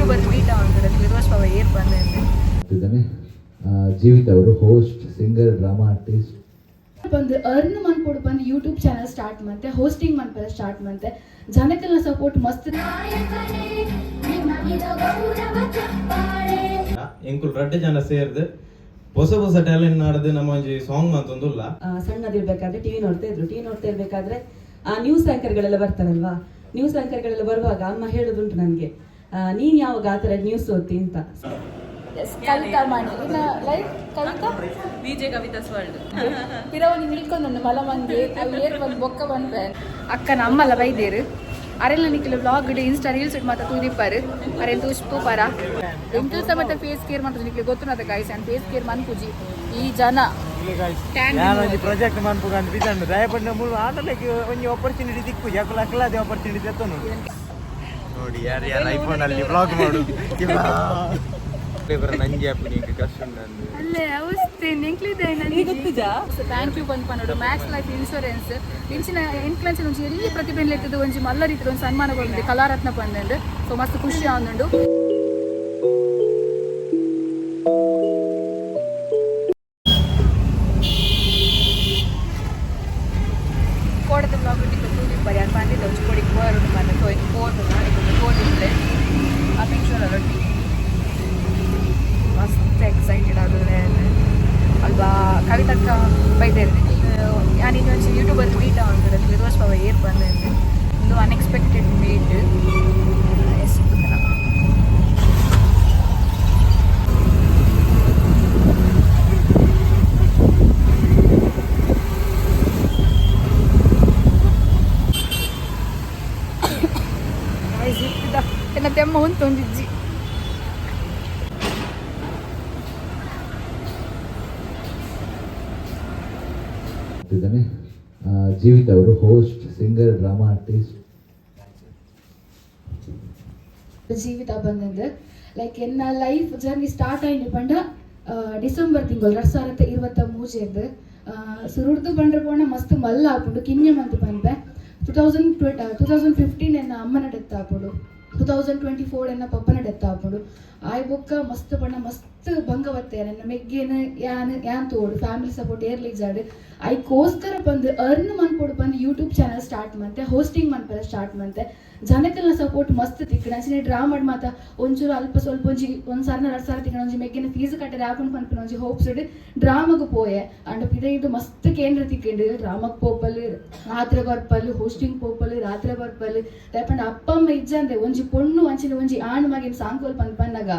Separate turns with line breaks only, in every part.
YouTuber meet ಆಗುತ್ತದೆ Firoz ಪವ air ಬಂದಿದೆ
ಜೀವಿತ ಅವರು ಹೋಸ್ಟ್ ಸಿಂಗರ್ ಡ್ರಾಮಾ ಆರ್ಟಿಸ್ಟ್
ಬಂದು ಅರ್ನ್ ಮಾಡ್ಕೊಡು ಬಂದು ಯೂಟ್ಯೂಬ್ ಚಾನಲ್ ಸ್ಟಾರ್ಟ್ ಮಾಡ್ತೆ ಹೋಸ್ಟಿಂಗ್ ಮಾಡ್ತಾರೆ ಸ್ಟಾರ್ಟ್ ಮಾಡ್ತೆ ಜನಕ್ಕೆಲ್ಲ ಸಪೋರ್ಟ್ ಮಸ್ತ್
ಎಂಕುಲ್ ರಡ್ಡೆ ಜನ ಸೇರ್ದು ಹೊಸ ಹೊಸ ಟ್ಯಾಲೆಂಟ್ ನಾಡ್ದು ನಮ್ಮ ಒಂಜಿ ಸಾಂಗ್ ಅಂತಂದುಲ್ಲ
ಸಣ್ಣದಿರ್ಬೇಕಾದ್ರೆ ಟಿವಿ ನೋಡ್ತಾ ಇರ್ಬೇಕಾದ್ರೆ ಆ ನ್ಯೂಸ್ ಆಂಕರ್ಗಳೆಲ್ಲ ಬರ್ತಾರಲ್ವಾ ನ್ಯೂಸ್ ಆಂಕರ್ಗಳೆಲ್ಲ ಬರುವಾಗ ಅಮ್ಮ ಹೇಳೋದುಂಟು ನನಗೆ ನೀನ್ ಯಾವಾಗ ಆ ಥರ ನ್ಯೂಸ್ ಓದ್ತಿ ಅಂತ
ಕವಿತಾ ಮಾಡಿ like Kavita
VJ Kavitha's world
ಪಿರವನಿ ನಿಲ್ಕೊಂಡು ಮಲ ಮಂದಿ ಏರ್ ಬಂದು ಬೊಕ್ಕ ಬಂದ್ರೆ
ಅಕ್ಕನ ಅಮ್ಮಲ್ಲ ಬೈದೇರು ಅರೆಲ್ಲ ನಿಕ್ಲ ಬ್ಲಾಗ್ ಇನ್ಸ್ಟಾ ರೀಲ್ಸ್ ಇಟ್ಟು ಮಾತ್ರ ತೂದಿಪ್ಪಾರು ಅರೆಲ್ಲ ತೂಪಾರ ಎಂಟು ಸಮೇತ ಫೇಸ್ ಕೇರ್ ಮಾಡ್ತಾರೆ ನಿಕ್ಲೆ ಗೊತ್ತು ಗಾಯ್ಸ್ ಅಂಡ್ ಫೇಸ್ ಕೇರ್ ಮನ್ಪುಜಿ ಈ ಜನ
ಪ್ರಾಜೆಕ್ಟ್ ಮನ್ಪುಗಂತ ಬಿಜಂಡು ದಯಪಡಿನ ಮೂಲ ಆಟಲಕ್ಕೆ ಒಂದು ಆಪರ್ಚುನಿಟಿ ದಿಕ್ಕು ಯಾಕಲ್ಲ ಅಕ್ಕಲಾದ ಆಪರ್ಚುನಿಟಿ ಎತ್ತನು ನೋಡಿ ಯಾರು ಐಫೋನ್ ಅಲ್ಲಿ ಬ್ಲಾಗ್ ಮಾಡು ನಂಜೆ ಅಪ್ಪನಿಗೆ ಕಷ್ಟ
ಅಲ್ಲೇ ಅವಸ್ಥೆ ನೆಂಕ್ಲಿದೆ ನನಗೆ ಗೊತ್ತಿದಾ ಥ್ಯಾಂಕ್ ಯು ಬಂದು ಪನ್ನೋಡು ಮ್ಯಾಕ್ಸ್ ಲೈಫ್ ಇನ್ಶೂರೆನ್ಸ್ ಇಂಚಿನ ಇನ್ಫ್ಲುಯೆನ್ಸ್ ಒಂಜಿ ಎಲ್ಲಿ ಪ್ರತಿಭೆಯಲ್ಲಿ ಇರ್ತದೆ ಒಂಜಿ ಮಲ್ಲ ರೀತಿಯ ಒಂದು ಸನ್ಮಾನಗೊಂಡಿದೆ ಕಲಾರತ್ನ ಪಂದು ಸೊ ಮಸ್ತ್ ಖುಷಿ ಆಗುಂಡು ಕೋಡದ ಬ್ಲಾಗ್ ಇಟ್ಟಿದ್ದು ತೂದಿಪ್ಪರಿ ಅದು ಬಂದಿದ್ದೆ ಒಂಚು ಕೊಡಿಗೆ ಬೋರು ಬಂದು ಕೋಟು ನಾಡಿಕೊಂಡು ಕೋಟಿದ್ರೆ ಆ ಪಿಕ್ಚರ್ ರೊಟ್ಟಿ ಮಸ್ತ್ ಎಕ್ಸೈಟೆಡ್ ಆದ್ರೆ ಅಲ್ವಾ ಕವಿತಕ್ಕ ಬೈದೇರಿ ಯಾನಿದು ಒಂಚು ಯೂಟ್ಯೂಬರ್ ಮೀಟ್ ಆಗುತ್ತದೆ ಫಿರೋಜ್ ಪವ ಏರ್ ಬಂದಿದೆ ಒಂದು ಅನ್ಎಕ್ಸ್ಪೆಕ್ಟೆಡ್ ಮೀಟ್ ಎಷ್ಟು ಎನ್ನ ತೆಮ್ಮ ಉಂಟು ಒಂದಿಜ್ಜಿ
ಜೀವಿತ ಅವರು ಹೋಸ್ಟ್ ಸಿಂಗರ್ ಡ್ರಾಮಾ ಆರ್ಟಿಸ್ಟ್
ಜೀವಿತ ಬಂದಿದ್ದು ಲೈಕ್ ಎನ್ನ ಲೈಫ್ ಜರ್ನಿ ಸ್ಟಾರ್ಟ್ ಆಯ್ತು ಪಂಡ ಡಿಸೆಂಬರ್ ತಿಂಗಳು 2023 ಸುರುಡ್ದು ಬಂಡ್ರೆ ಪೋಣ ಮಸ್ತ್ ಮಲ್ಲ ಹಾಕೊಂಡು ಕಿನ್ಯ ಮಂತ್ ಬಂದೆ 2015 ಎನ್ನ ಅಮ್ಮನ ಡೆತ್ ಹಾಕೊಂಡು 2024 ಎನ್ನ ಪಪ್ಪನ ಡೆತ್ ಹಾಕೊಂಡು ಆಯ್ ಬೊಕ್ಕ ಮಸ್ತ್ ಪಂಡ ಮಸ್ತ್ ಭಂಗವತ್ತೆ ನನ್ನ ಮೆಗ್ಗೇನ ಯಾನ್ ತೋಡು ಫ್ಯಾಮಿಲಿ ಸಪೋರ್ಟ್ ಏರ್ಲಿಜಾಡು ಐಕೋಸ್ಕರ ಬಂದು ಅರ್ನ್ ಮಾಡ್ಕೊಡು ಬಂದು ಯೂಟ್ಯೂಬ್ ಚಾನಲ್ ಸ್ಟಾರ್ಟ್ ಮಾಡ್ತೆ ಹೋಸ್ಟಿಂಗ್ ಮಾಡ್ತಾರೆ ಸ್ಟಾರ್ಟ್ ಮಾಡ್ತೆ ಜನಕ್ಕೆಲ್ಲ ಸಪೋರ್ಟ್ ಮಸ್ತ್ ತಿಕ್ಕಣ ಅಂಚಿನ ಡ್ರಾಮಾ ಮಾತ ಒಂಚೂರು ಅಲ್ಪ ಸ್ವಲ್ಪ ಒಂದು ಸರ್ನ 2 ಸಾರಿ ತಿಕ್ಕಣ ಒಂಜಿ ಮೆಗ್ಗಿನ ಫೀಸ್ ಕಟ್ಟರೆ ಹಾಕೊಂಡು ಪನ್ಪಿನ ಒಂಜಿ ಹೋಪ್ಸ್ ಇಡು ಡ್ರಾಮಾಗ ಪೋಯೆ ಅಂಡ್ ಇದು ಮಸ್ತ್ ಕೇಂದ್ರ ತಿಕ್ಕಿಂಡು ಡ್ರಾಮಾಗ ಪೋಪಲ್ ರಾತ್ರಿ ಬರ್ಪಲ್ ಹೋಸ್ಟಿಂಗ್ ಪೋಪಲ್ ರಾತ್ರಿ ಬರ್ಪಲ್ ದಯಪಂಡ ಅಪ್ಪ ಅಮ್ಮ ಇಜ್ಜಂದೆ ಒಂಜಿ ಪೊಣ್ಣು ಅಂಚಿನ ಒಂಜಿ ಆಣ್ ಮಗಿನ ಸಾಂಕೋಲ್ ಪನ್ಪನ್ನಾಗ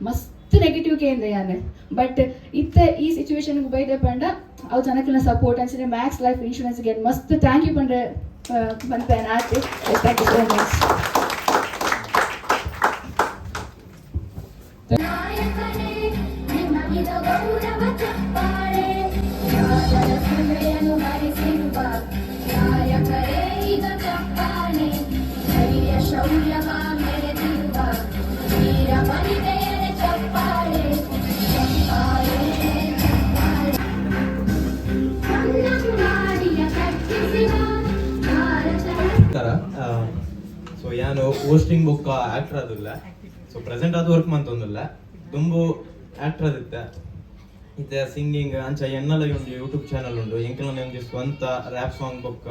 ಮಸ್ತ್ ನೆಗೆಟಿವ್ ಕೇಂದ್ರ ಯಾನೆ ಬಟ್ ಇತ್ತ ಈ ಸಿಚುವೇಶನ್ ಬೈದೆ ಪಂಡ ಅವು ಜನಕ್ಕೆಲ್ಲ ಸಪೋರ್ಟ್ ಅಂಚಿನ ಮ್ಯಾಕ್ಸ್ ಲೈಫ್ ಇನ್ಶೂರೆನ್ಸ್ ಗೆ ಮಸ್ತ್ ಥ್ಯಾಂಕ್ ಯು ಪಂಡ್ರೆ ಬಂದ್ಪೇನ ಆಯ್ತು thank you so much
so ಯಾನು ಹೋಸ್ಟಿಂಗ್ ಬುಕ್ ಆಕ್ಟರ್ ಅದಿಲ್ಲ ಸೊ ಪ್ರೆಸೆಂಟ್ ಅದು ವರ್ಕ್ ಮಂತೊಂದಿಲ್ಲ ತುಂಬು ಆಕ್ಟರ್ ಅದಿತ್ತೆ ಇತ್ತೆ ಸಿಂಗಿಂಗ್ ಅಂಚ ಎನ್ನಲ ಒಂದು ಯೂಟ್ಯೂಬ್ ಚಾನಲ್ ಉಂಟು ಎಂಕಲ ನಮ್ಗೆ ಸ್ವಂತ ರ್ಯಾಪ್ ಸಾಂಗ್ ಬುಕ್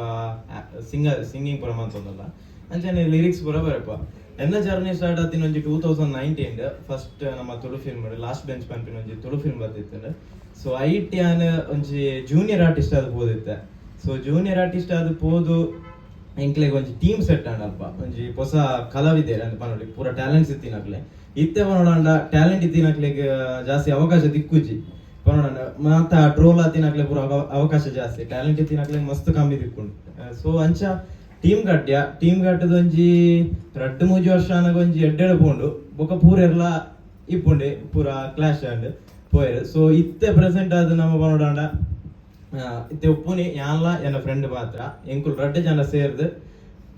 ಸಿಂಗಿಂಗ್ ಪುರ ಮಂತೊಂದಲ್ಲ ಅಂಚನೆ ಲಿರಿಕ್ಸ್ ಪುರ ಬರಪ್ಪ ಎನ್ನ ಜರ್ನಿ ಸ್ಟಾರ್ಟ್ ಆತಿನ ಒಂಜಿ 2019 ಫಸ್ಟ್ ನಮ್ಮ ತುಳು ಫಿಲ್ಮ್ ಲಾಸ್ಟ್ ಬೆಂಚ್ ಪಂಪಿನ ಒಂಜಿ ತುಳು ಫಿಲ್ಮ್ ಬರ್ತಿತ್ತು ಸೊ ಐಟಿ ಆನ್ ಒಂಜಿ ಜೂನಿಯರ್ ಆರ್ಟಿಸ್ಟ್ ಅದು ಪೋದಿತ್ತೆ ಸೊ ಜೂನಿಯರ್ ಆರ್ಟಿಸ್ಟ್ ಅದು ಪೋದು ಎಂಕ್ಲೆಗ್ ಒಂಜಿ ಟೀಮ್ ಸೆಟ್ ಆಂಡಲ್ಪ ಒಂಜಿ ಹೊಸ ಕಲಾವಿದೇರು ಅಂತ ಪನೊಲಿ ಪೂರ ಟ್ಯಾಲೆಂಟ್ಸ್ ಇತ್ತಿನಕ್ಲೆ ಇತ್ತೆ ಪನೋಡಾಂಡ ಟ್ಯಾಲೆಂಟ್ ಇತ್ತಿನಕ್ಲೆಗ್ ಜಾಸ್ತಿ ಅವಕಾಶ ದಿಕ್ಕುಜಿ ಪನೋಡಾಂಡ ಮಾತ ಟ್ರೋಲ್ ಆತಿನಕ್ಲೆ ಪೂರ ಅವಕಾಶ ಜಾಸ್ತಿ ಟ್ಯಾಲೆಂಟ್ ಇತ್ತಿನಕ್ಲೆಗ್ ಮಸ್ತ್ ಕಮ್ಮಿ ದಿಕ್ಕುಂಡು ಸೊ ಅಂಚ ಟೀಮ್ ಕಟ್ಟದ ಒಂಜಿ 2-3 ವರ್ಷ ಅನಗ ಒಂಜಿ ಎಡ್ಡೆಡು ಪೋಂಡು ಬೊಕ ಪೂರ ಎಲ್ಲ ಇಪ್ಪುಂಡೆ ಪೂರ ಕ್ಲಾಶ್ ಆಂಡ್ ಪೋಯರ್ ಸೊ ಇತ್ತೆ ಪ್ರೆಸೆಂಟ್ ಆದ ನಮ್ಮ ಪನೋಡಾಂಡ ಇತ್ತೆ ಉಪ್ಪುನಿ ಯಾನ್ಲ ಎನ್ನ ಫ್ರೆಂಡ್ ಮಾತ್ರ ಎಂಕುಲ್ ರಡ್ಡೆ ಜನ ಸೇರ್ದು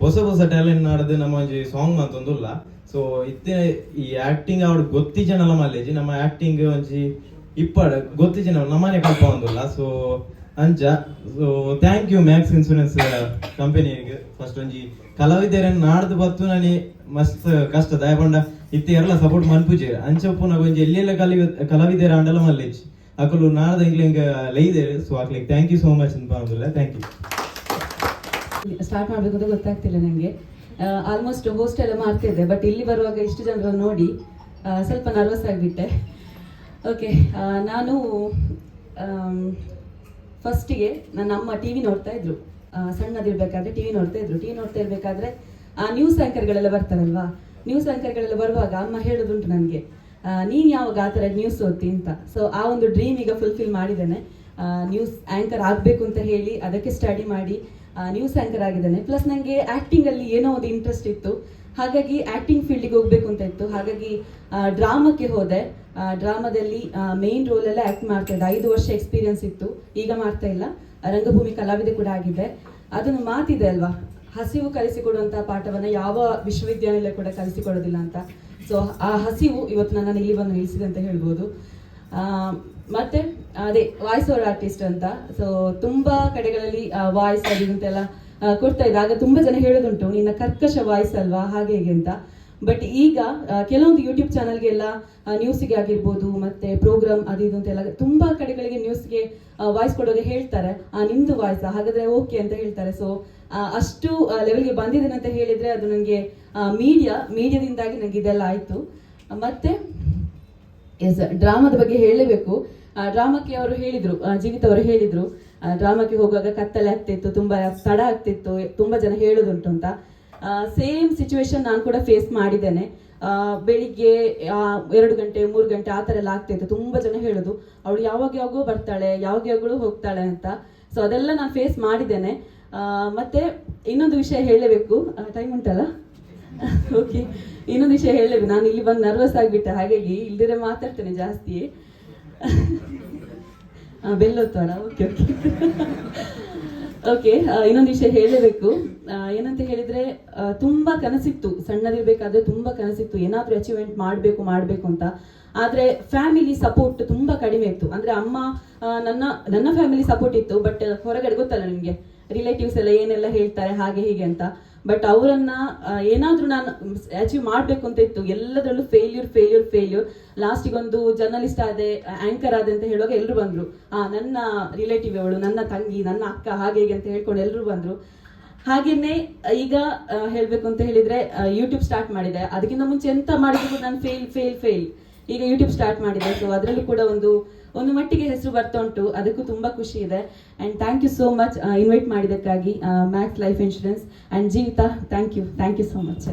ಹೊಸ ಟ್ಯಾಲೆಂಟ್ ನಾಡ್ದು ನಮ್ಮ ಒಂಜಿ ಸಾಂಗ್ ಅಂತಂದುಲ್ಲ ಸೊ ಇತ್ತೆ ಈ ಆಕ್ಟಿಂಗ್ ಅವ್ರು ಗೊತ್ತಿ ಜನಲ ಮಲ್ಲೇಜಿ ನಮ್ಮ ಆಕ್ಟಿಂಗ್ ಒಂಜಿ ಇಪ್ಪಡ್ ಗೊತ್ತಿ ಜನ ನಮ್ಮನೆ ಕಲ್ಪ ಒಂದುಲ್ಲ ಸೊ ಅಂಚ so thank you Max insurance ಕಂಪನಿಗೆ ಫಸ್ಟ್ ಒಂಜಿ ಕಲಾವಿದರನ್ನು ನಾಡ್ದು ಬತ್ತು ನಾನು ಮಸ್ತ್ ಕಷ್ಟ ದಯಪಂಡ ಇತ್ತೆ ಎಲ್ಲ ಸಪೋರ್ಟ್ ಮನ್ಪುಜೆ ಅಂಚಪ್ಪು ನಾವು ಒಂಜಿ ಎಲ್ಲೆಲ್ಲ ಕಲಾವಿದರ ಅಂಡಲ ಮಲ್ಲೇಜ್ ಅಕಲು ನಾಳದ ಇಂಗ್ಲಿಂಗ್ ಲೈದೇರು ಸೊ ಅಕ್ಲಿಗೆ ಥ್ಯಾಂಕ್ ಯು ಸೋ ಮಚ್ ಅಂತ ಅನ್ನೋದಿಲ್ಲ ಥ್ಯಾಂಕ್ ಯು.
ಸ್ಟಾರ್ಟ್ ಮಾಡಬೇಕು ಅಂತ ಗೊತ್ತಾಗ್ತಿಲ್ಲ ನನಗೆ. ಆಲ್ಮೋಸ್ಟ್ ಹೋಸ್ಟ್ ಎಲ್ಲ ಮಾಡ್ತಿದ್ದೆ, ಬಟ್ ಇಲ್ಲಿ ಬರುವಾಗ ಇಷ್ಟು ಜನರನ್ನು ನೋಡಿ ಸ್ವಲ್ಪ ನರ್ವಸ್ ಆಗಿಬಿಟ್ಟೆ. ಓಕೆ, ನಾನು ಫಸ್ಟಿಗೆ ನನ್ನ ಅಮ್ಮ ಟಿ ವಿ ನೋಡ್ತಾ ಇದ್ರು. ಸಣ್ಣದಿರ್ಬೇಕಾದ್ರೆ ಟಿ ವಿ ನೋಡ್ತಾ ಇರಬೇಕಾದ್ರೆ ನ್ಯೂಸ್ ಆ್ಯಂಕರ್ಗಳೆಲ್ಲ ಬರ್ತಾರಲ್ವಾ, ನ್ಯೂಸ್ ಆ್ಯಂಕರ್ಗಳೆಲ್ಲ ಬರುವಾಗ ಅಮ್ಮ ಹೇಳೋದುಂಟು ನನಗೆ, ನೀನು ಯಾವಾಗ ಆ ಥರ ನ್ಯೂಸ್ ಓದ್ತಿ ಅಂತ. ಸೊ ಆ ಒಂದು ಡ್ರೀಮ್ ಈಗ ಫುಲ್ಫಿಲ್ ಮಾಡಿದ್ದೇನೆ. ನ್ಯೂಸ್ ಆ್ಯಂಕರ್ ಆಗಬೇಕು ಅಂತ ಹೇಳಿ ಅದಕ್ಕೆ ಸ್ಟಡಿ ಮಾಡಿ ನ್ಯೂಸ್ ಆ್ಯಂಕರ್ ಆಗಿದ್ದೇನೆ. ಪ್ಲಸ್ ನನಗೆ ಆ್ಯಕ್ಟಿಂಗಲ್ಲಿ ಏನೋ ಒಂದು ಇಂಟ್ರೆಸ್ಟ್ ಇತ್ತು, ಹಾಗಾಗಿ ಆ್ಯಕ್ಟಿಂಗ್ ಫೀಲ್ಡಿಗೆ ಹೋಗ್ಬೇಕು ಅಂತ ಇತ್ತು. ಹಾಗಾಗಿ ಡ್ರಾಮಕ್ಕೆ ಹೋದೆ. ಡ್ರಾಮಾದಲ್ಲಿ ಮೇನ್ ರೋಲೆಲ್ಲ ಆ್ಯಕ್ಟ್ ಮಾಡ್ತಾ ಇದ್ದೆ. 5 ವರ್ಷ ಎಕ್ಸ್ಪೀರಿಯನ್ಸ್ ಇತ್ತು, ಈಗ ಮಾಡ್ತಾ ಇಲ್ಲ. ರಂಗಭೂಮಿ ಕಲಾವಿದೆ ಕೂಡ ಆಗಿದೆ. ಅದನ್ನು ಮಾತಿದೆ ಅಲ್ವಾ, ಹಸಿವು ಕಲಿಸಿಕೊಡುವಂತಹ ಪಾಠವನ್ನು ಯಾವ ವಿಶ್ವವಿದ್ಯಾನಿಲಯ ಕೂಡ ಕಲಿಸಿಕೊಡೋದಿಲ್ಲ ಅಂತ. ಸೊ ಆ ಹಸಿವು ಇವತ್ತು ನನ್ನನ್ನು ಇಲ್ಲಿ ಬಂದು ನಿಲ್ಲಿಸಿದೆ ಅಂತ ಹೇಳ್ಬೋದು. ಮತ್ತೆ ಅದೇ ವಾಯ್ಸ್ ಓವರ್ ಆರ್ಟಿಸ್ಟ್ ಅಂತ. ಸೊ ತುಂಬಾ ಕಡೆಗಳಲ್ಲಿ ವಾಯ್ಸ್ ಅದಂತೆಲ್ಲ ಕೊಡ್ತಾ ಇದ್ದೆ. ಆಗ ತುಂಬಾ ಜನ ಹೇಳೋದುಂಟು, ನಿನ್ನ ಕರ್ಕಶ ವಾಯ್ಸ್ ಅಲ್ವಾ ಹಾಗೆ ಹೇಗೆ ಅಂತ. ಬಟ್ ಈಗ ಕೆಲವೊಂದು ಯೂಟ್ಯೂಬ್ ಚಾನಲ್ಗೆಲ್ಲ ನ್ಯೂಸಿಗೆ ಆಗಿರ್ಬೋದು, ಮತ್ತೆ ಪ್ರೋಗ್ರಾಮ್ ಅದು ಇದು ಅಂತೆಲ್ಲ ತುಂಬಾ ಕಡೆಗಳಿಗೆ ನ್ಯೂಸ್ಗೆ ವಾಯ್ಸ್ ಕೊಡೋಗೆ ಹೇಳ್ತಾರೆ, ನಿಮ್ದು ವಾಯ್ಸ್ ಹಾಗಾದ್ರೆ ಓಕೆ ಅಂತ ಹೇಳ್ತಾರೆ. ಸೊ ಅಷ್ಟು ಲೆವೆಲ್ಗೆ ಬಂದಿದ್ದೇನೆ ಅಂತ ಹೇಳಿದ್ರೆ ಅದು ನನಗೆ ಮೀಡಿಯಾದಿಂದಾಗಿ ನನಗೆ ಇದೆಲ್ಲ ಆಯ್ತು. ಮತ್ತೆ ಎಸ್, ಡ್ರಾಮಾದ ಬಗ್ಗೆ ಹೇಳಲೇಬೇಕು. ಡ್ರಾಮಾಕ್ಕೆ ಅವರು ಹೇಳಿದ್ರು, ಜೀವಿತ ಅವರು ಹೇಳಿದ್ರು, ಡ್ರಾಮಾಕ್ಕೆ ಹೋಗುವಾಗ ಕತ್ತಲೆ ಆಗ್ತಿತ್ತು, ತುಂಬಾ ತಡ ಆಗ್ತಿತ್ತು, ತುಂಬಾ ಜನ ಹೇಳೋದುಂಟು ಅಂತ. ಸೇಮ್ ಸಿಚುವೇಶನ್ ನಾನು ಕೂಡ ಫೇಸ್ ಮಾಡಿದ್ದೇನೆ. ಬೆಳಿಗ್ಗೆ 2 ಗಂಟೆ 3 ಗಂಟೆ ಆ ಥರ ಎಲ್ಲ ಆಗ್ತಿತ್ತು. ತುಂಬಾ ಜನ ಹೇಳೋದು, ಅವಳು ಯಾವಾಗೋ ಬರ್ತಾಳೆ, ಯಾವಾಗಲೂ ಹೋಗ್ತಾಳೆ ಅಂತ. ಸೊ ಅದೆಲ್ಲ ನಾನು ಫೇಸ್ ಮಾಡಿದ್ದೇನೆ. ಮತ್ತೆ ಇನ್ನೊಂದು ವಿಷಯ ಹೇಳಲೇಬೇಕು, ಟೈಮ್ ಉಂಟಲ್ಲ? ಓಕೆ, ಇನ್ನೊಂದು ವಿಷಯ ಹೇಳಲೇಬೇಕು. ನಾನು ಇಲ್ಲಿ ಬಂದು ನರ್ವಸ್ ಆಗಿಬಿಟ್ಟೆ, ಹಾಗಾಗಿ ಇಲ್ದಿರೆ ಮಾತಾಡ್ತೇನೆ ಜಾಸ್ತಿ. ಬೆಲ್ಲೊತ್ತೋಣ. ಓಕೆ ಓಕೆ ಓಕೆ, ಇನ್ನೊಂದು ವಿಷಯ ಹೇಳಲೇಬೇಕು. ಏನಂತ ಹೇಳಿದ್ರೆ, ತುಂಬಾ ಕನಸಿತ್ತು, ಸಣ್ಣದಿರ್ಬೇಕಾದ್ರೆ ತುಂಬಾ ಕನಸಿತ್ತು ಏನಾದ್ರೂ ಅಚೀವ್ಮೆಂಟ್ ಮಾಡಬೇಕು ಅಂತ. ಆದ್ರೆ ಫ್ಯಾಮಿಲಿ ಸಪೋರ್ಟ್ ತುಂಬಾ ಕಡಿಮೆ ಇತ್ತು. ಅಂದ್ರೆ ಅಮ್ಮ, ನನ್ನ ಫ್ಯಾಮಿಲಿ ಸಪೋರ್ಟ್ ಇತ್ತು, ಬಟ್ ಹೊರಗಡೆ ಗೊತ್ತಲ್ಲ ನಿಮ್ಗೆ, ರಿಲೇಟಿವ್ಸ್ ಎಲ್ಲ ಏನೆಲ್ಲ ಹೇಳ್ತಾರೆ ಹಾಗೆ ಹೀಗೆ ಅಂತ. ಬಟ್ ಅವರನ್ನ ಏನಾದ್ರೂ ನಾನು ಅಚೀವ್ ಮಾಡ್ಬೇಕು ಅಂತ ಇತ್ತು, ಎಲ್ಲದರಲ್ಲೂ ಫೇಲ್ಯೂರ್. ಲಾಸ್ಟಿಗೆ ಒಂದು ಜರ್ನಲಿಸ್ಟ್ ಆದೆ, ಆಂಕರ್ ಆದೆ ಅಂತ ಹೇಳುವಾಗ ಎಲ್ಲರೂ ಬಂದ್ರು, ನನ್ನ ರಿಲೇಟಿವ್ ಅವಳು, ನನ್ನ ತಂಗಿ, ನನ್ನ ಅಕ್ಕ, ಹಾಗೆ ಹೀಗೆ ಅಂತ ಹೇಳ್ಕೊಂಡು ಎಲ್ಲರೂ ಬಂದ್ರು. ಹಾಗೇನೆ ಈಗ ಹೇಳ್ಬೇಕು ಅಂತ ಹೇಳಿದ್ರೆ ಯೂಟ್ಯೂಬ್ ಸ್ಟಾರ್ಟ್ ಮಾಡಿದೆ. ಅದಕ್ಕಿಂತ ಮುಂಚೆ ಎಂತ ಮಾಡಿದ್ರು ನಾನು ಫೇಲ್. ಈಗ ಯೂಟ್ಯೂಬ್ ಸ್ಟಾರ್ಟ್ ಮಾಡಿದೆ. ಸೊ ಅದರಲ್ಲೂ ಕೂಡ ಒಂದು ಮಟ್ಟಿಗೆ ಹೆಸರು ಬರ್ತಾ ಉಂಟು, ಅದಕ್ಕೂ ತುಂಬಾ ಖುಷಿ ಇದೆ. And thank you so much invite ಮಾಡಿದ್ದಕ್ಕಾಗಿ Max Life Insurance and Jeevitha. Thank you so much.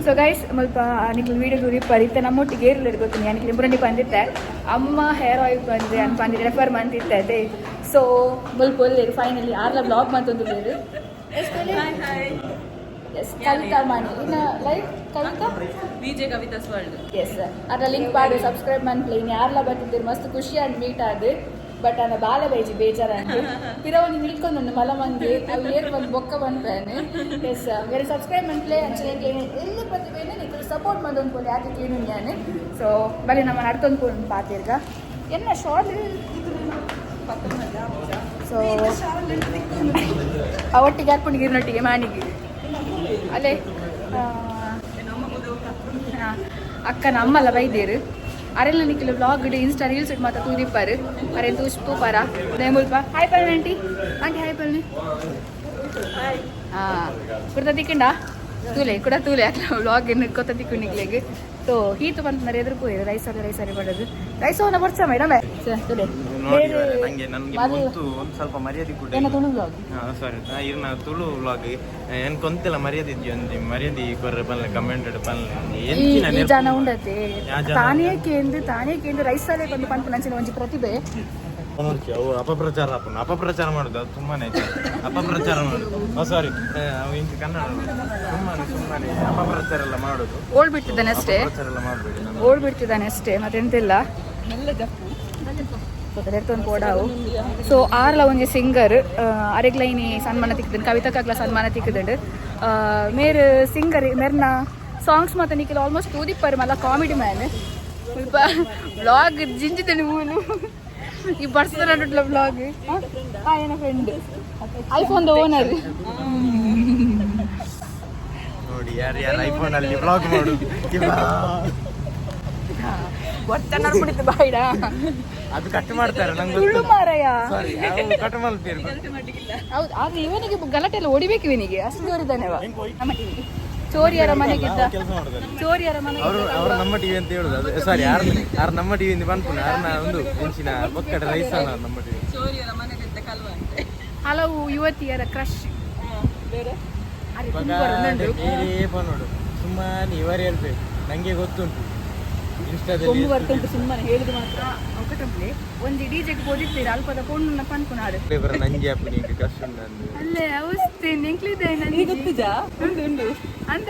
So guys, ಮುಲ್ಪ ನಿಕ್ಲು ವೀಡಿಯೋ ಗುರಿ ಪರಿತೆ ನಮ್ಮೊಟ್ಟಿಗೆ ಏರ್ಲಿರ್ ಗೊತ್ತು ನನಗೆ ಇಬ್ಬರನ್ನೇ ಬಂದಿತ್ತೆ. ಅಮ್ಮ ಹೇರ್ ಆಯಿಲ್ ಬಂದರೆ ಅನ್ಪಂದು ರೆಫರ್ ಮಾಡ್ತಿತ್ತೆ ಅದೇ. ಸೊ ಮುಲ್ಪ ಒಳ್ಳೆರು ಫೈನಲಿ ಆರ್ಲ ಬ್ಲಾಗ್ ಬಂತೊಂದು ಬೇರು ಎಸ್ ಕವಿತಾ ಮಾಡಿ ಇನ್ನು like Kavita
VJ Kavitha's world.
Yes ಅದ್ರ ಲಿಂಕ್ ಮಾಡಿ ಸಬ್ಸ್ಕ್ರೈಬ್ ಮಾಡ್ಲಿ. ಇನ್ನು ಯಾರೆಲ್ಲ ಬರ್ತಿದ್ದೀರಿ ಮಸ್ತ್ ಖುಷಿ ಆಗಿ ಮೀಟ್ ಆದ. ಬಟ್ ಅನ್ನ ಬಾಲ ಬೈಜಿ ಬೇಜಾರಂತೆ ಪಿರವನಿ ನಿಲ್ಕೊಂಡು ಮಲ ಮಂದಿ ಅವು ಏರ್ ಬಂದು ಬೊಕ್ಕ ಬಂದ್ಪೇನೆ. ಎಸ್ ಬೇರೆ ಸಬ್ಸ್ಕ್ರೈಬ್ ಮಾಡ್ಲೇ ಅಂಚೆ ಎಲ್ಲಿ ಬರ್ತೀವೇನೆ ನೀವು ಸಪೋರ್ಟ್ ಮಾಡೋದು പോലെ ಯಾಕೆ ಏನು ನಾನು. ಸೊ ಬರೀ ನಮ್ಮ ನಡ್ತೊಂದು ಕೂಡ ಪಾತಿರ್ಗ ಎನ್ನ ಶಾರ್ಟ್. ಸೊ ಅವಟ್ಟಿಗೆ ಹಾಕೊಂಡು ಗಿರ್ನೊಟ್ಟಿಗೆ ಮಾನಿಗೆ ಅಲ್ಲೇ ಅಕ್ಕನ ಅಮ್ಮಲ್ಲ ಬೈದೇರು ಅರೆಲ್ಲ ನಿಕ್ಲು ವ್ಲಾಗ್ ಇನ್ಸ್ಟಾ ರೀಲ್ಸ್ ಇಟ್ಟು ಮಾತ್ರ ತೂದಿಪ್ಪಾರು ಅರೆ ತೂಪಾರ ಮುಲ್ಪ. Hi Parna aunty hi Parna. Kurta ತಿಕ್ಕಂಡ ತೂಲೆ ಕೂಡ ತೂಲೆ ಅಕ್ಕ ವ್ಲಾಗ್ ಕೊತ್ತ ತಿಕ್ಕೊಂಡಿಗ್ಲೆಗೆ. ಸೊ ಹೀತು ಬಂತ ಮರಿ ಎದುರು ಪೋಯಿ ರೈಸ್ ಮಾಡೋದು ರೈಸ್ ಅವನ ಬರ್ಸ ಮೇಡಮ್
ಸ್ವಲ್ಪ ಮರ್ಯಾದೆ ಕೂಡ
ತುಳು ವ್ಲಾಗ್
ಸಾರಿ ಇರ್ನ ತುಳು ವ್ಲಾಗ್ ಏನ್ ಕೊಂತೆಲ್ಲ ಮರ್ಯಾದೆ ಇದೆಯೊಂದು ಮರ್ಯಾದೆ ಕೊರ್ರೆ ಬಲ್ಲ ಕಮೆಂಟ್
ಈ ಜನ ಉಂಡತೆ ತಾನೇ ಕೇಂದ್ರ ರೈಸ್ ಅಲ್ಲೇ ಬಂದು ಪಂಪ ನಂಚಿನ ಒಂಜಿ ಪ್ರತಿಭೆ
ಅವು ಅಪಪ್ರಚಾರ ಮಾಡುದು ಅದು ತುಂಬಾನೇ ಅಪಪ್ರಚಾರ ಮಾಡುದು. ಸಾರಿ ಇಂಕ ಕನ್ನಡ ಸುಮ್ಮನೆ ಅಪಪ್ರಚಾರ ಎಲ್ಲ ಮಾಡುದು.
ಓಡ್ಬಿಟ್ಟಿದ್ದಾನೆ ಅಷ್ಟೇ, ಓಡ್ಬಿಡ್ತಿದ್ದಾನೆ ಅಷ್ಟೇ, ಮತ್ತೆಂತಿಲ್ಲ. ಪೋಡಾವು. ಸೊ ಆರ್ಲ ಒಂಜಿ ಸಿಂಗರ್ ಅರೆಗ್ಲೈನಿ ಸನ್ಮಾನ ತಿಕ್ಕಿದ್ದು, ಕವಿತಾಕ್ಲ ಸನ್ಮಾನ ತಿಕ್ಕಿದ್ದು. ಮೇರ್ ಸಿಂಗರ್ ಮೇರ್ನ ಸಾಂಗ್ಸ್ ಮಾತ್ರ ನಿಖಿಲ್ ಆಲ್ಮೋಸ್ಟ್ ತೂದಿಪ್ಪರು ಮಲ್ಲ ಕಾಮಿಡಿ ಮ್ಯಾನ್. ಸ್ವಲ್ಪ ಬ್ಲಾಗ್ ಜಿಂಜಿದ್ದಾನೆ ಮೂಲು ಈ ಬರ್ಸದ ಬ್ಲಾಗ್. ಏನ ಫ್ರೆಂಡ್ ಐಫೋನ್ ಓನರ್
ಯಾರು ಐಫೋನ್ ಅಲ್ಲಿ ಬ್ಲಾಗ್ ಮಾಡು
ಗೊತ್ತ ಬಾಯಿಡ
ಅದು ಕಟ್ ಮಾಡ್ತಾರೆ ನಂಗೆ
ಸುಳ್ಳು ಮಾರಾಯ.
ಸಾರಿ ಕಟ್ ಮಾಡ್ತೀರಿ
ಹೌದು, ಆದ್ರೆ ಇವನಿಗೆ ಗಲಾಟೆ ಎಲ್ಲ ಹೊಡಿಬೇಕು ಇವನಿಗೆ, ಅಷ್ಟು ಜೋರಿದ್ದಾನೆ ಅವ. ಚೋರಿಯರ ಮನೆಗಿದ್ದ,
ಕೆಲಸ ಮಾಡಿದ್ದಾರೆ
ಚೋರಿಯರ ಮನೆಗೆ
ಅವರು ನಮ್ಮ ಟಿವಿ ಅಂತ ಹೇಳುದು. ಅದು ಸಾರಿ ಯಾರು ನಮ್ಮ ಟಿವಿ ಇಂದ ಬಂದ್ಪುನ ಯಾರನ್ನ ಒಂದು ಹೆಂಚಿನ ಬೊಕ್ಕಡ ರೈಸನ ನಮ್ಮ ಟಿವಿ.
ಹಲವು ಯುವತಿಯರ ಕ್ರಶ್.
ಬೇರೆ ನೋಡು ಸುಮ್ಮನೆ ಇವರೇ ಹೇಳ್ಬೇಕು, ನಂಗೆ ಗೊತ್ತುಂಟು ಇನ್ಸ್ಟಾದಲ್ಲಿ
ಕೊಂಬು ಬರ್ತುಂಟು ಸುಮ್ಮನೆ ಹೇಳಿದ ಮಾತ್ರ ಅವಕಟಂಪ್ಲೆ ಒಂದು ಡಿಜೆಗೆ ಓದಿರ್ತೀರ ಅಲ್ಪದ ಫೋನ್ ಪನ್ಪುನಾಡು
ನಂಗೆ ಅಪ್ಪ ನಿಂಗೆ ಕಷ್ಟ ಉಂಟು
ಅಲ್ಲೇ ಅವಸ್ಥೆ ನೆಂಕ್ಲಿದೆ ನನಗೆ
ಗೊತ್ತಿಜಾ ಉಂಡು ಉಂಡು
ಅಂತ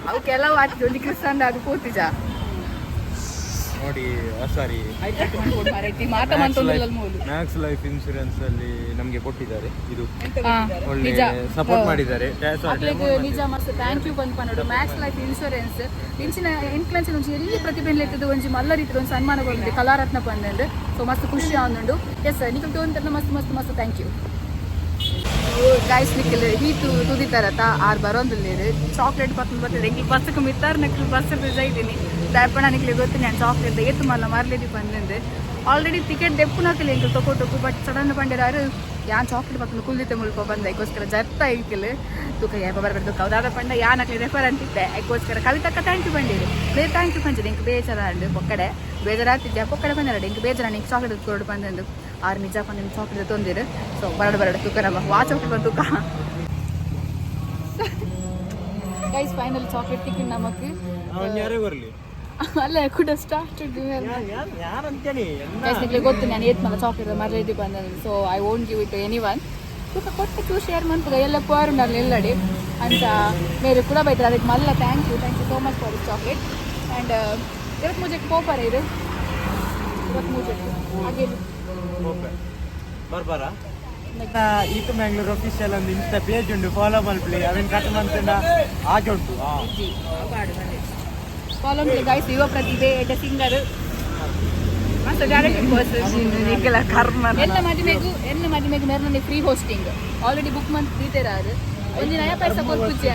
ಅವು ಕೆಲವು ಆಗ್ತದೆ ಒಂದು ಕ್ರಿಸ್ತಂಡ ಅದು ಕೂತಿಜ
ನೋಡಿ. ಸಾರಿ
ಮಾತ ಮಂತೊಂದಿಲ್ಲ ಮೂಲು
ಮ್ಯಾಕ್ಸ್ ಲೈಫ್ ಇನ್ಶೂರೆನ್ಸ್ ಅಲ್ಲಿ ನಮ್ಗೆ ಕೊಟ್ಟಿದ್ದಾರೆ, ಇದು
ಹಾ,
ಒಳ್ಳೆ
ನಿಜ.
ಸಪೋರ್ಟ್ ಮಾಡಿದ್ದಾರೆ.
ಆಗ್ಲಿಕ್ಕೆ ನಿಜ ಮಸ್ತ್ ಥ್ಯಾಂಕ್ ಯು ಬಂದ್ ಪನ್ನೋಡು ಮ್ಯಾಕ್ಸ್ ಲೈಫ್ ಇನ್ಶೂರೆನ್ಸ್ ಇಂಚಿನ ಇನ್ಫ್ಲುಯೆನ್ಸ್ ಒಂಚಿ ಎಲ್ಲಿ ಪ್ರತಿಭೆಯಲ್ಲಿ ಇರ್ತದೆ ಒಂಚಿ ಮಲ್ಲ ರೀತಿಯ ಒಂದು ಸನ್ಮಾನಗೊಂಡು ಕಲಾರತ್ನ ಬಂದಂಡು ಸೊ ಮಸ್ತ್ ಖುಷಿ ಆಂದುಂಡು. ಎಸ್ ನಿಖಿಲ್ ತಗೊಂತ ಮಸ್ತ್ ಮಸ್ತ್ ಮಸ್ತ್ ಥ್ಯಾಂಕ್ ಯು ಗೈಸ್. ನಿಖಿಲ್ ಹೀತು ತುದಿತಾರತ್ತ ಆರು ಬರೋದಿಲ್ಲ ಚಾಕ್ಲೇಟ್ ಪತ್ತು ಬರ್ತದೆ ಎಂಕಿ ಬಸ್ಸಕ್ಕೆ ಮಿತ್ತಾರು ನಕ್ಲಿ ಬಸ್ ಇದ್ದೀನಿ ದಯಪಣ ನಿಕ್ಲಿ ಗೊತ್ತು ನಾನು ಚಾಕ್ಲೇಟ್ ಏತು ಮಲ್ಲ ಮರ್ಲೇದಿ ಬಂದಿಂದೆ ಆಲ್ರೆಡಿ ಟಿಕೆಟ್ ದೆಪ್ಪು ನಾಕಲಿ ಎಂಕಲ್ ತೊಗೊಟ್ಟು ಬಟ್ ಸಡನ್ ಪಂಡಿರಾರು ಯಾನ್ ಚಾಕ್ಲೇಟ್ ಪಕ್ಕದ ಕುಲ್ದಿತ್ತೆ ಮುಲ್ಪ ಬಂದ ಅದಕ್ಕೋಸ್ಕರ ಜರ್ತ ಐಕಿಲ್ ತುಕ ಯಾಪ ಬರಬೇಡ ತುಕ ಅದಾದ ಪಂಡ ಯಾನ್ ಹಾಕ್ಲಿ ರೆಫರ್ ಅಂತಿದ್ದೆ ಅದಕ್ಕೋಸ್ಕರ ಕವಿತಕ್ಕ ಥ್ಯಾಂಕ್ ಯು ಬಂದಿರಿ ಥ್ಯಾಂಕ್ ಯು ಪಂಚಿದೆ ಇಂಕ ಬೇಜಾರು ಪೊಕ್ಕಡೆ ಬೇಜಾರಾಗ್ತಿದ್ದೆ ಪೊಕ್ಕಡೆ ಬಂದಿರ ಇಂಕ ಬೇಜಾರ ನಿಂಗೆ ಚಾಕ್ಲೇಟ್ ಕೊಡು ಬಂದಂದು ಆರು ನಿಜ ನಿಮ್ಮ ಚಾಕ್ಲೇಟ್ ತೊಂದಿರು ಸೊ ಬರಡು ತುಕ ನಮ್ಮ ವಾ ಚಾಕ್ಲೇಟ್ ಬಂದು ತುಕ ಗೈಸ್ ಫೈನಲ್ ಚಾಕ್ಲೇಟ್ ಟಿಕೆಟ್ ನಮಕ್
ಯಾರೇ ಬರಲಿ
ಅಲ್ಲ ಕೂಡ ಸ್ಟಾರ್ಟ್
ಯಾರಂತೇಳಿ
ಗೈಸ್ ನಿಮಗೆ ಗೊತ್ತು ನಾನು ಏತ್ ಮಲ್ಲ ಚಾಕ್ಲೇಟ್ ಮರ್ಲೇದಿ ಬಂದ so I won't give it anyone ತುಕ ಕೊಟ್ಟು ಶೇರ್ ಮಾಡ್ತದ ಎಲ್ಲ ಪೋರು ನಾನು ಎಲ್ಲಡಿ ಅಂತ ಮೇರೆ ಕೂಡ ಬೈತಾರೆ ಅದಕ್ಕೆ ಮಲ್ಲ thank you so much for this chocolate and ಇವತ್ತು ಮುಜೆಗೆ ಪೋಪರ ಇದು ಇವತ್ತು ಮುಜೆಗೆ ಹಾಗೆ
ಬರ್ಬಾರ ಈತು ಮ್ಯಾಂಗ್ಳೂರ್ ಅಫಿಷಿಯಲ್ ಒಂದು ಇನ್ಸ್ಟಾ ಪೇಜ್ ಉಂಟು ಫಾಲೋ ಮಲ್ಪ್ಲಿ ಅದನ್ನು ಕಟ್ ಮಾಡ್ಕೊಂಡ ಹಾಗೆ ಉಂಟು.
ಫಾಲೋ ಮಾಡಿ ಗೈಸ್ ಯುವ ಪ್ರತಿಭೆ ಎಡ್ಡ ಸಿಂಗರ್ ಮಸ್ತ್ ಟ್ಯಾಲೆಂಟೆಡ್ ಪರ್ಸನ್ ಎಲ್ಲ ಮದುವೆಗೂ ಮೇರೆ ಫ್ರೀ ಹೋಸ್ಟಿಂಗ್ ಆಲ್ರೆಡಿ ಬುಕ್ ಮಂತ್ ದೀತೆರಾರು ಒಂದು ನಯ ಪೈಸಾ ಕೊರ್ಪುಜೆ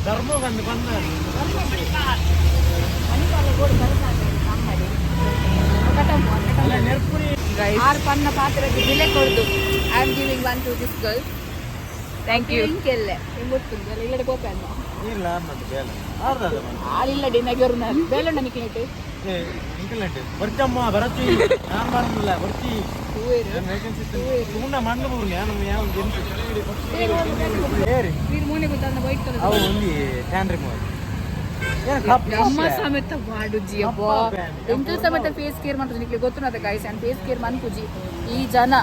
ಧರ್ಮ ಬಂದು
ಆರು ಪನ್ನ ಪಾತ್ರಕ್ಕೆ ಬೆಲೆ ಕೊಡ್ದು I am giving one to this girl thank you ಇಂಕೆಲ್ಲ ಹೆಂಗೆ ಗೊತ್ತುಂಟು ಎಲ್ಲ ಇಲ್ಲಡೆ ಪೋಪೆ ಅನ್ನು
ಇಲ್ಲ ಅನ್ನೋದು ಬೇಲೆ ಆರ್ದ
ಆಳಿಲ್ಲಡಿ ನಗರು ನಾನು ಬೇಲೆ ನನಗೆ ಕೇಟು
ಬರ್ಚಮ್ಮ ಬರತ್ತಿ ನಾನು ಬರಲಿಲ್ಲ ಬರ್ತಿ ಮಣ್ಣು ಬೂರ್ನಿ ಏರಿ
ನೀರು ಮೂನೆ ಗೊತ್ತಾದ ವೈಟ್ ಕಲರ್
ಅವು ಒಂದು ಟ್ಯಾನ್ ರಿಮೂವ್
ಅಮ್ಮ ಸಮೇತ ಮಾಡುಜಿ ಅಪ್ಪ ಎಂಟು ಸಮೇತ ಫೇಸ್ ಕೇರ್ ಮಾಡ್ತದೆ ನಿಮಗೆ ಗೊತ್ತು ಗೈಸ್ ಆ್ಯಂಡ್ ಫೇಸ್ ಕೇರ್ ಮನ್ಪುಜಿ ಈ ಜನ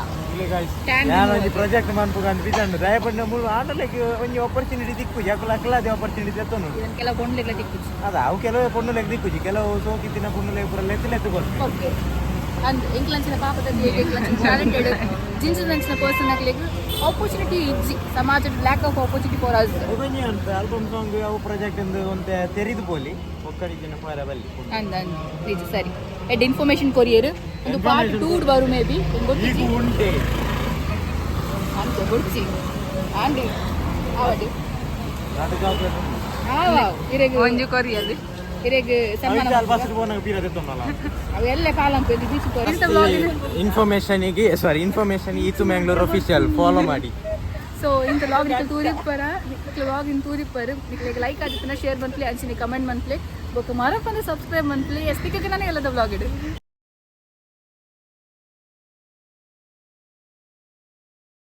ಯಾನೊಂದು ಪ್ರಾಜೆಕ್ಟ್ ಮನ್ಪುಗಂಡು ಬಿದ್ದಂಡು ದಯಪಡಿನ ಮೂರು ಆಟಲಕ್ಕೆ ಒಂದು ಆಪರ್ಚುನಿಟಿ ದಿಕ್ಕುಜಿ ಅಕ್ಕಲ ಅಕ್ಕಲಾದ ಆಪರ್ಚುನಿಟಿ ಎತ್ತನು
ಕೆಲವು ಬೊಂಡ್ಲೆಗಳ ದಿಕ್ಕುಜಿ
ಅದ ಅವು ಕೆಲವೇ ಪೊಣ್ಣುಲೆಗೆ ದಿಕ್ಕುಜಿ ಕೆಲವು ಸೋಕಿತ್ತಿನ ಪೊಣ್ಣುಲೆಗೆ ಪೂರ ಲೆತ್ತುಕೊಂಡು
ಓಕೆ ಅಂದ್ ಎಂಕ್ಲಂಚಿನ ಪಾಪದಲ್ಲಿ ಟ್ಯಾಲೆಂಟೆಡ್ ಜಿಂಚಿನ ಪರ್ಸನ್ ಆಗ್ಲಿಕ್ಕೆ ಆಪರ್ಚುನಿಟಿ ಇಜ್ಜಿ ಸಮಾಜದ lack of opportunity for us
ಒಬ್ಬನೇ ಅಂತ ಆಲ್ಬಮ್ ಸಾಂಗ್ ಯಾವ ಪ್ರಾಜೆಕ್ಟ್ ಎಂದು ಒಂತೆ ತೆರೆದು ಬೋಲಿ ಒಕ್ಕಡಿಜಿನ ಪಾರ ಬಲ್ಲಿ
ಅಂದ ನಿಜ ಸರಿ ಎಡ್ ಇನ್ಫಾರ್ಮೇಶನ್ ಕೊರಿಯರ್ ಒಂದು ಪಾರ್ಟ್ 2 ಬರು ಮೇ ಬಿ ಗೊತ್ತಿಜಿ
ಉಂಟೆ
ಅಂತ ಗೊತ್ತಿ ಆಂಡಿ ಅವಡಿ
ನಾಟಕ ಚಾಕ್ಲೇಟ್
ಇರೆಗೆ ಒಂಜು ಕೊರಿಯರ್ ಇರೆಗೆ ಸಮ್ಮಾನ
ಬಸ್ ಬೋನಾಗ ಪೀರದೆ ತೊನ್ನಲ್ಲ
ಅವೆಲ್ಲ ಕಾಲಂ ಪೆದಿ ಬೀಚ್ ಕೊರಿ ಇಂತ ವ್ಲಾಗ್
ಇನ್ಫಾರ್ಮೇಶನ್ ಈತು ಮ್ಯಾಂಗ್ಳೂರ್ ಅಫಿಷಿಯಲ್ ಫಾಲೋ ಮಾಡಿ
ಸೊ ಇಂತ ವ್ಲಾಗ್ ನಿಖಲ್ ತೂರಿಪ್ಪರ ವ್ಲಾಗ್ ಇನ್ ತೂರಿಪ್ಪರು ನಿಖಲಿಗೆ ಲೈಕ್ ಆದಿತ್ತನ ಶೇರ್ ಮಂತ್ಲಿ ಅಂಚಿನಿ ಕಮೆಂಟ್ ಮಂತ್ಲಿ ಬೊಕ್ಕ ಮರಪ್ಪಂದ್ರೆ ಸಬ್ಸ್ಕ್ರೈಬ್ ಮಂತ್ಲಿ ಎಸ್ತಿಕ್ಕೆ ನನಗೆ ಎಲ್ಲದ ವ್ಲಾಗ್ ಇಡು